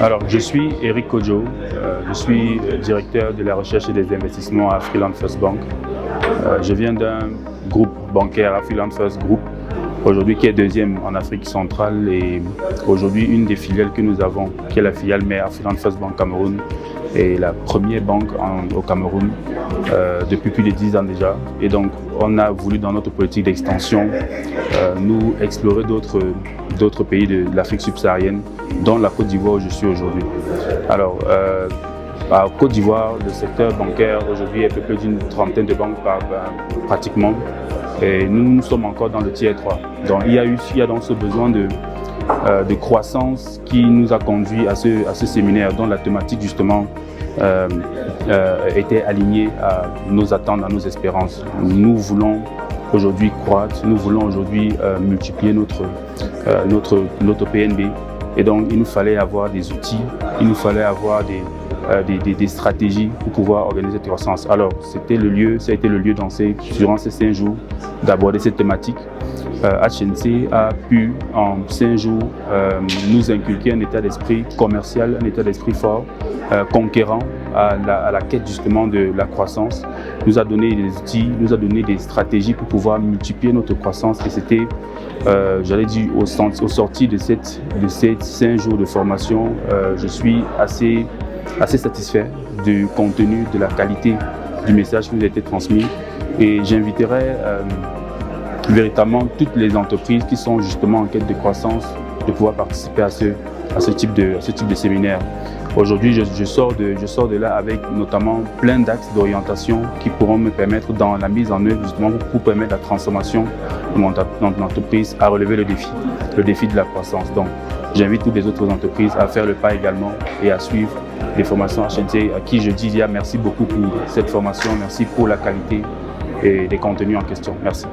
Alors, je suis Eric Kodjo, je suis directeur de la recherche et des investissements à Freeland First Bank. Je viens d'un groupe bancaire, à Freeland First Group, aujourd'hui qui est deuxième en Afrique centrale et aujourd'hui une des filiales que nous avons, qui est la filiale mère à Freeland First Bank Cameroun, est la première banque au Cameroun depuis plus de 10 ans déjà. Et donc, on a voulu dans notre politique d'extension nous explorer d'autres pays de l'Afrique subsaharienne, dont la Côte d'Ivoire où je suis aujourd'hui. Alors, à Côte d'Ivoire, le secteur bancaire aujourd'hui est peuplé d'une trentaine de banques pratiquement. Et nous sommes encore dans le tiers 3. Donc, il y a donc ce besoin de croissance qui nous a conduit à ce séminaire dont la thématique justement était alignée à nos attentes, à nos espérances. Nous voulons aujourd'hui croître, nous voulons aujourd'hui multiplier notre PNB et donc il nous fallait avoir des outils, il nous fallait avoir des stratégies pour pouvoir organiser cette croissance. Alors ça a été le lieu durant ces 5 jours d'aborder cette thématique. HNC a pu en 5 jours nous inculquer un état d'esprit commercial, un état d'esprit fort, conquérant à la quête justement de la croissance, nous a donné des outils, nous a donné des stratégies pour pouvoir multiplier notre croissance et c'était, j'allais dire, au sorti de ces 5 jours de formation, je suis assez satisfait du contenu, de la qualité du message qui nous a été transmis et j'inviterai véritablement toutes les entreprises qui sont justement en quête de croissance de pouvoir participer à ce type de séminaire. Aujourd'hui, je sors de là avec notamment plein d'axes d'orientation qui pourront me permettre dans la mise en œuvre justement pour permettre la transformation de mon entreprise à relever le défi de la croissance. Donc, j'invite toutes les autres entreprises à faire le pas également et à suivre les formations HNC à qui je dis merci beaucoup pour cette formation, merci pour la qualité et des contenus en question. Merci.